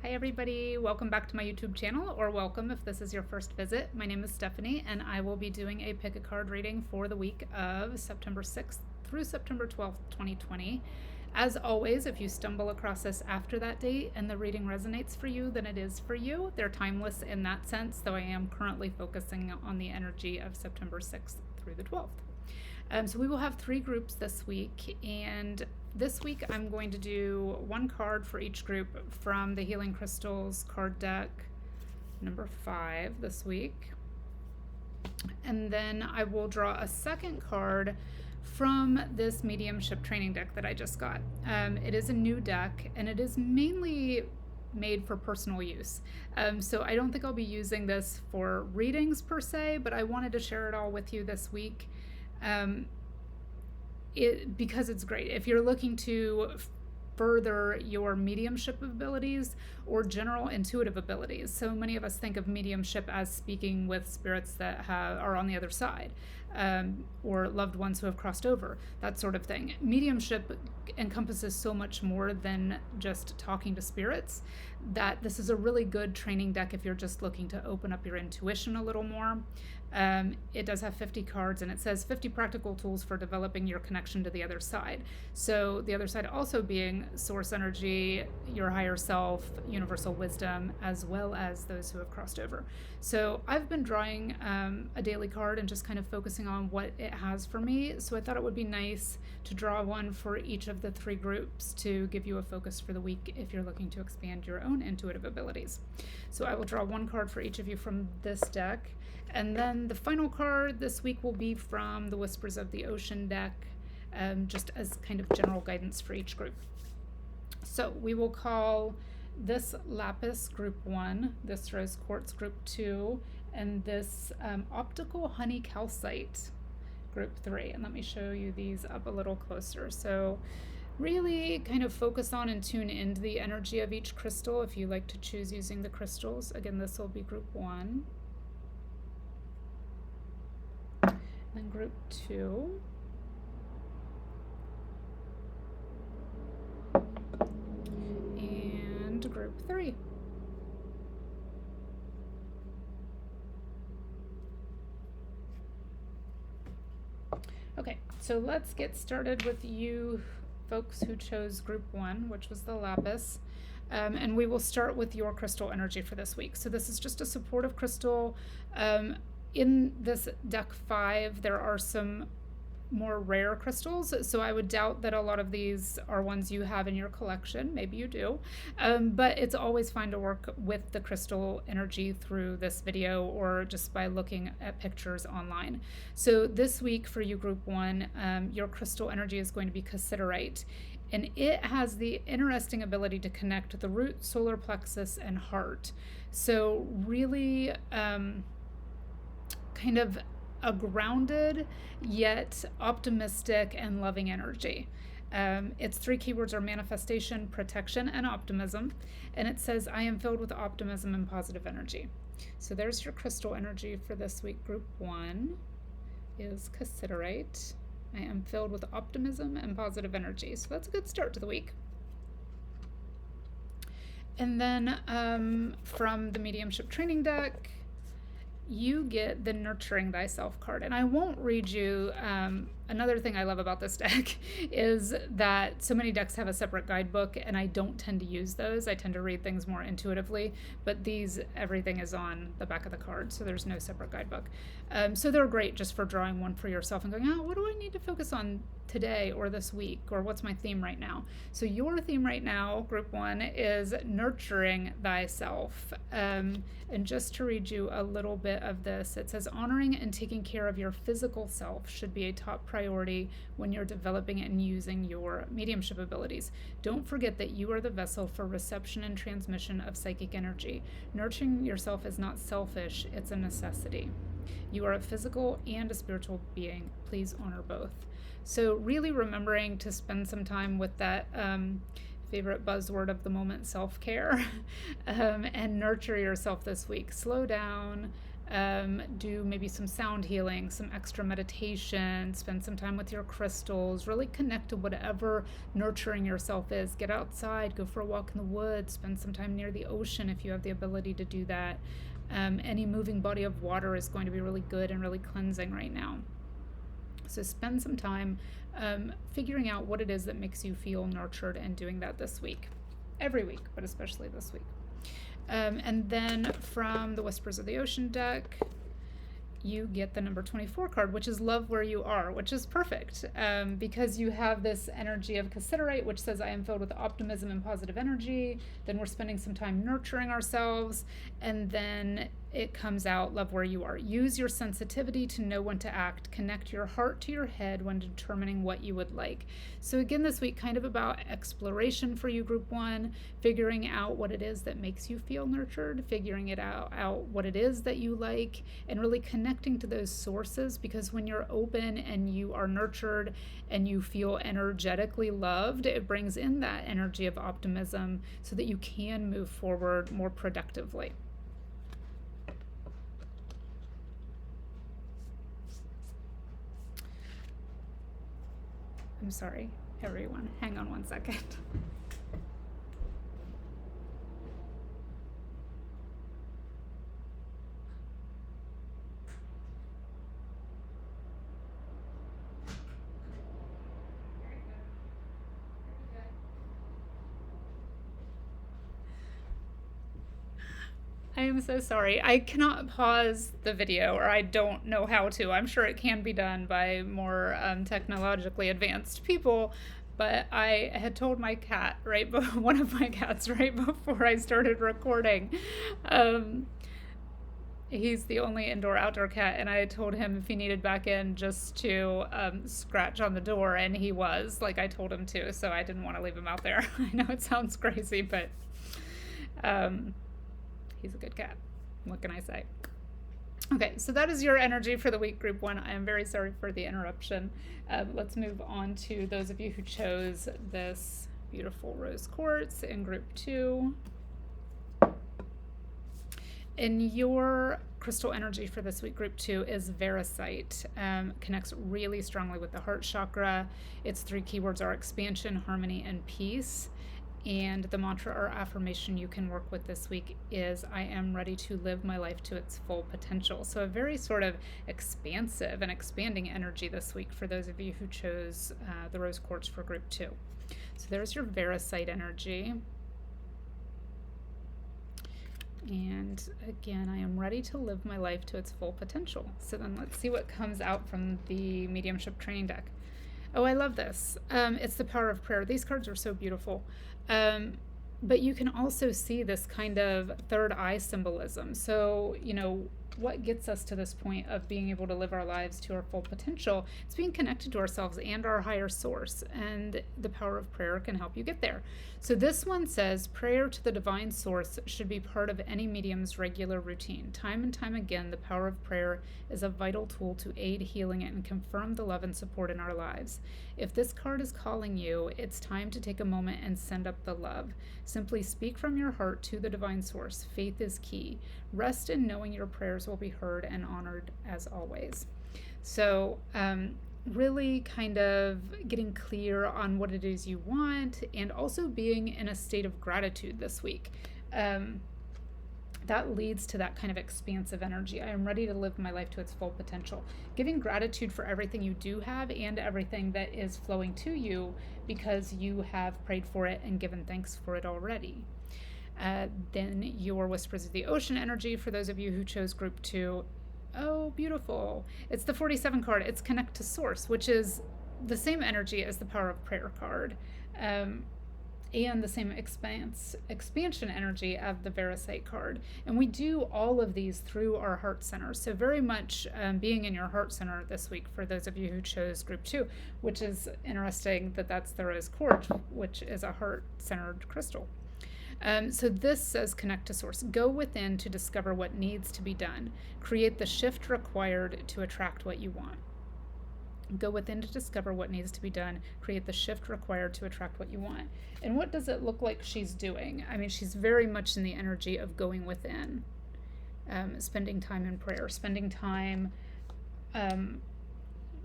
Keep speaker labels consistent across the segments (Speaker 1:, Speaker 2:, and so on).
Speaker 1: Hi everybody, welcome back to my YouTube channel, or welcome if this is your first visit. My name is Stephanie and I will be doing a pick a card reading for the week of September 6th through September 12th, 2020. As always, if you stumble across this after that date and the reading resonates for you, then it is for you. They're timeless in that sense, though I am currently focusing on the energy of September 6th through the 12th. So we will have 3 groups this week, and this week I'm going to do 1 card for each group from the Healing Crystals card deck number 5 this week. And then I will draw a second card from this mediumship training deck that I just got. It is a new deck and it is mainly made for personal use. So I don't think I'll be using this for readings per se, but I wanted to share it all with you this week. Because it's great. If you're looking to further your mediumship abilities or general intuitive abilities. So many of us think of mediumship as speaking with spirits that are on the other side, or loved ones who have crossed over, that sort of thing. Mediumship encompasses so much more than just talking to spirits, that this is a really good training deck if you're just looking to open up your intuition a little more. It does have 50 cards, and it says 50 practical tools for developing your connection to the other side. So the other side also being source energy, your higher self, universal wisdom, as well as those who have crossed over. So I've been drawing a daily card and just kind of focusing on what it has for me. So I thought it would be nice to draw one for each of the 3 groups to give you a focus for the week if you're looking to expand your own intuitive abilities. So I will draw 1 card for each of you from this deck. And then the final card this week will be from the Whispers of the Ocean deck, just as kind of general guidance for each group. So we will call this Lapis group 1, this Rose Quartz group 2, and this Optical Honey Calcite group 3. And let me show you these up a little closer. So really kind of focus on and tune into the energy of each crystal if you like to choose using the crystals. Again, this will be group 1. Then group 2, and group 3. Okay, so let's get started with you folks who chose group 1, which was the Lapis. And we will start with your crystal energy for this week. So this is just a supportive crystal. In this deck 5, there are some more rare crystals, so I would doubt that a lot of these are ones you have in your collection. Maybe you do, but it's always fine to work with the crystal energy through this video or just by looking at pictures online. So this week for you group 1, your crystal energy is going to be Calcite, and it has the interesting ability to connect the root, solar plexus, and heart. So really kind of a grounded yet optimistic and loving energy. Its 3 keywords are manifestation, protection, and optimism. And it says, I am filled with optimism and positive energy. So there's your crystal energy for this week. Group 1 is Calcite. I am filled with optimism and positive energy. So that's a good start to the week. And then from the mediumship training deck, you get the Nurturing Thyself card. And I won't read you, another thing I love about this deck is that so many decks have a separate guidebook, and I don't tend to use those. I tend to read things more intuitively, but these, everything is on the back of the card, so there's no separate guidebook. So they're great just for drawing one for yourself and going, oh, what do I need to focus on today or this week, or what's my theme right now? So your theme right now, group 1, is Nurturing Thyself. And just to read you a little bit of this, it says, honoring and taking care of your physical self should be a top priority when you're developing and using your mediumship abilities. Don't forget that you are the vessel for reception and transmission of psychic energy. Nurturing yourself is not selfish, it's a necessity. You are a physical and a spiritual being. Please honor both. So really remembering to spend some time with that favorite buzzword of the moment, self-care, and nurture yourself this week. Slow down, Do maybe some sound healing, some extra meditation, spend some time with your crystals, really connect to whatever nurturing yourself is. Get outside, go for a walk in the woods, spend some time near the ocean if you have the ability to do that. Any moving body of water is going to be really good and really cleansing right now. So spend some time figuring out what it is that makes you feel nurtured and doing that this week. Every week, but especially this week. And then from the Whispers of the Ocean deck, you get the number 24 card, which is Love Where You Are, which is perfect because you have this energy of Cassiterite, which says I am filled with optimism and positive energy. Then we're spending some time nurturing ourselves. And then it comes out, Love Where You Are. Use your sensitivity to know when to act. Connect your heart to your head when determining what you would like. So again, this week, kind of about exploration for you, Group 1, figuring out what it is that makes you feel nurtured, figuring it out what it is that you like, and really connecting to those sources, because when you're open and you are nurtured and you feel energetically loved, it brings in that energy of optimism so that you can move forward more productively. I'm sorry, everyone. Hang on one second. I am so sorry. I cannot pause the video, or I don't know how to. I'm sure it can be done by more technologically advanced people, but I had told my cat, one of my cats, right before I started recording. He's the only indoor-outdoor cat, and I told him if he needed back in just to scratch on the door, and he was, like I told him to, so I didn't want to leave him out there. I know it sounds crazy, but he's a good cat. What can I say? Okay, so that is your energy for the week, Group 1. I am very sorry for the interruption. Let's move on to those of you who chose this beautiful rose quartz in Group 2. And your crystal energy for this week, Group 2, is Veracite. Connects really strongly with the heart chakra. Its 3 keywords are expansion, harmony, and peace. And the mantra or affirmation you can work with this week is, I am ready to live my life to its full potential. So a very sort of expansive and expanding energy this week for those of you who chose the rose quartz for Group 2. So there's your Veracite energy. And again, I am ready to live my life to its full potential. So then let's see what comes out from the mediumship training deck. Oh, I love this. It's the power of prayer. These cards are so beautiful. But you can also see this kind of third eye symbolism. So, what gets us to this point of being able to live our lives to our full potential? It's being connected to ourselves and our higher source, and the power of prayer can help you get there. So this one says, prayer to the divine source should be part of any medium's regular routine. Time and time again, the power of prayer is a vital tool to aid healing and confirm the love and support in our lives. If this card is calling you, it's time to take a moment and send up the love. Simply speak from your heart to the divine source. Faith is key. Rest in knowing your prayers will be heard and honored as always. So really kind of getting clear on what it is you want, and also being in a state of gratitude this week. That leads to that kind of expansive energy. I am ready to live my life to its full potential. Giving gratitude for everything you do have and everything that is flowing to you because you have prayed for it and given thanks for it already. Then your Whispers of the Ocean energy for those of you who chose Group 2. Oh, beautiful. It's the 47 card. It's Connect to Source, which is the same energy as the Power of Prayer card. And the same expansion energy of the Veracite card. And we do all of these through our heart center. So very much being in your heart center this week for those of you who chose Group 2, which is interesting that that's the rose quartz, which is a heart-centered crystal. So this says connect to source. Go within to discover what needs to be done. Create the shift required to attract what you want. Go within to discover what needs to be done. Create the shift required to attract what you want. And what does it look like she's doing? I mean, she's very much in the energy of going within. spending time in prayer, spending time, I'm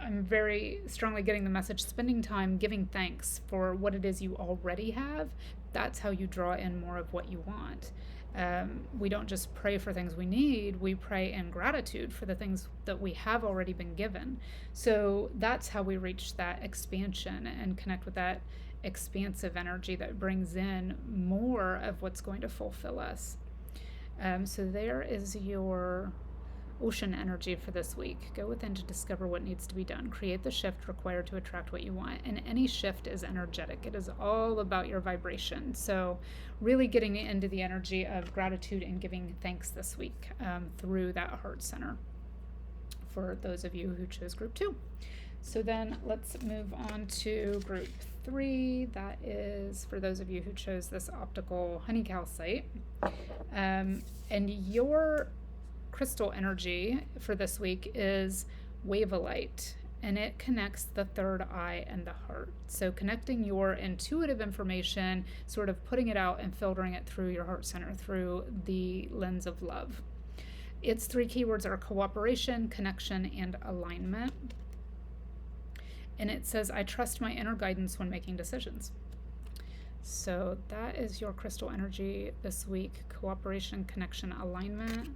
Speaker 1: very strongly getting the message, spending time giving thanks for what it is you already have. That's how you draw in more of what you want. We don't just pray for things we need, we pray in gratitude for the things that we have already been given. So that's how we reach that expansion and connect with that expansive energy that brings in more of what's going to fulfill us. So there is your ocean energy for this week. Go within to discover what needs to be done. Create the shift required to attract what you want. And any shift is energetic. It is all about your vibration. So really getting into the energy of gratitude and giving thanks this week through that heart center for those of you who chose group 2. So then let's move on to group 3. That is for those of you who chose this optical honey calcite. And your crystal energy for this week is wavelite, and it connects the third eye and the heart. So connecting your intuitive information, sort of putting it out and filtering it through your heart center, through the lens of love. Its 3 keywords are cooperation, connection, and alignment. And it says, I trust my inner guidance when making decisions. So that is your crystal energy this week: cooperation, connection, alignment.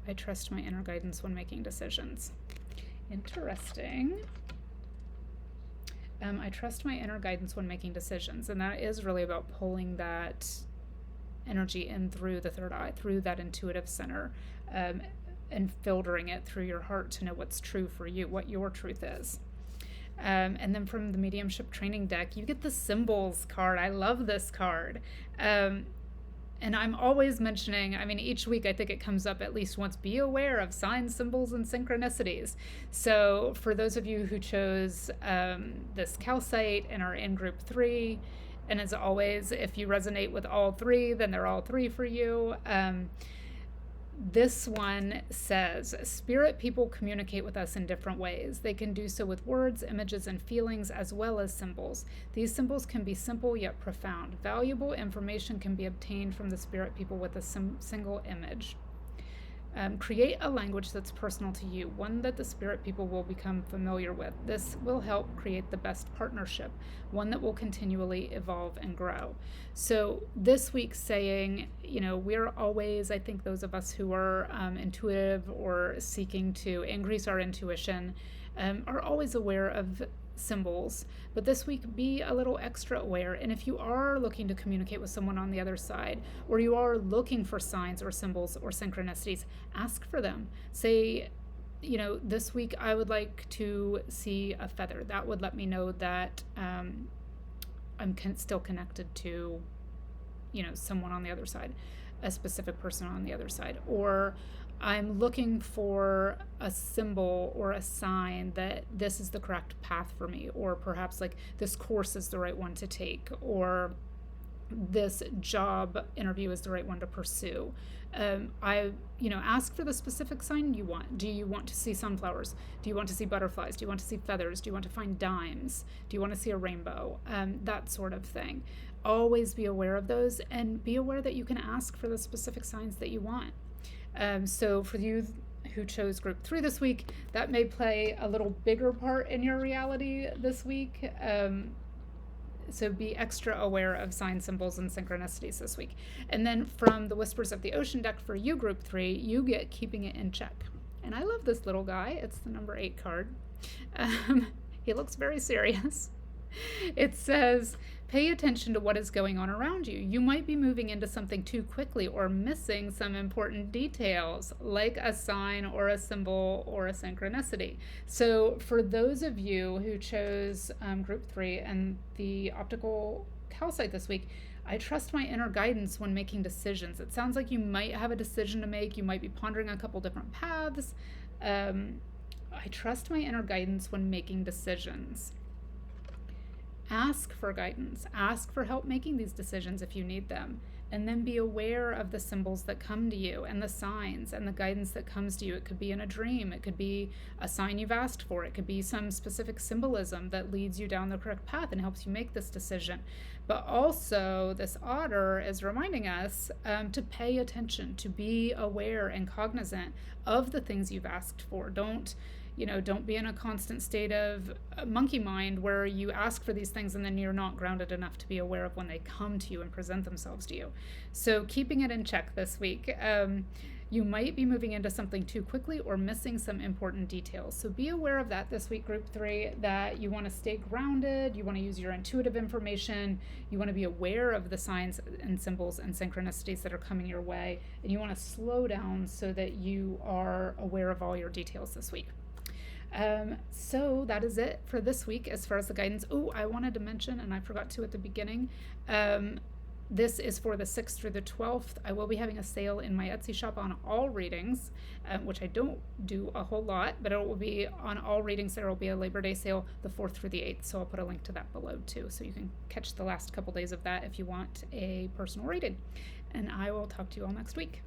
Speaker 1: I trust my inner guidance when making decisions. Interesting. I trust my inner guidance when making decisions. And that is really about pulling that energy in through the third eye, through that intuitive center, and filtering it through your heart to know what's true for you, what your truth is. And then from the mediumship training deck, you get the symbols card. I love this card. And I'm always mentioning, each week I think it comes up at least once, be aware of signs, symbols, and synchronicities. So for those of you who chose this calcite and are in group 3, and as always, if you resonate with all 3, then they're all 3 for you. This one says, spirit people communicate with us in different ways. They can do so with words, images, and feelings, as well as symbols. These symbols can be simple yet profound. Valuable information can be obtained from the spirit people with a single image. Create a language that's personal to you, one that the spirit people will become familiar with. This will help create the best partnership, one that will continually evolve and grow. So this week saying, we're always, I think those of us who are intuitive or seeking to increase our intuition are always aware of symbols, but this week be a little extra aware. And if you are looking to communicate with someone on the other side, or you are looking for signs or symbols or synchronicities, ask for them. Say, this week I would like to see a feather. That would let me know that I'm still connected to someone on the other side, a specific person on the other side. Or I'm looking for a symbol or a sign that this is the correct path for me, or perhaps like this course is the right one to take, or this job interview is the right one to pursue. Ask for the specific sign you want. Do you want to see sunflowers? Do you want to see butterflies? Do you want to see feathers? Do you want to find dimes? Do you want to see a rainbow? That sort of thing. Always be aware of those, and be aware that you can ask for the specific signs that you want. So for you who chose group 3 this week, that may play a little bigger part in your reality this week. So be extra aware of signs, symbols, and synchronicities this week. And then from the Whispers of the Ocean deck for you, group 3, you get Keeping It in Check. And I love this little guy. It's the number 8 card. He looks very serious. It says, pay attention to what is going on around you. You might be moving into something too quickly or missing some important details, like a sign or a symbol or a synchronicity. So for those of you who chose group 3 and the optical calcite this week, I trust my inner guidance when making decisions. It sounds like you might have a decision to make. You might be pondering a couple different paths. I trust my inner guidance when making decisions. Ask for guidance. Ask for help making these decisions if you need them. And then be aware of the symbols that come to you and the signs and the guidance that comes to you. It could be in a dream. It could be a sign you've asked for. It could be some specific symbolism that leads you down the correct path and helps you make this decision. But also, this otter is reminding us to pay attention, to be aware and cognizant of the things you've asked for. Don't be in a constant state of monkey mind where you ask for these things and then you're not grounded enough to be aware of when they come to you and present themselves to you. So keeping it in check this week. You might be moving into something too quickly or missing some important details. So be aware of that this week, group 3, that you want to stay grounded, you want to use your intuitive information, you want to be aware of the signs and symbols and synchronicities that are coming your way, and you want to slow down so that you are aware of all your details this week. So that is it for this week as far as the guidance. Oh, I wanted to mention, and I forgot to at the beginning, this is for the 6th through the 12th. I will be having a sale in my Etsy shop on all readings, which I don't do a whole lot, but it will be on all readings. There will be a Labor Day sale the 4th through the 8th, so I'll put a link to that below too, so you can catch the last couple days of that if you want a personal reading. And I will talk to you all next week.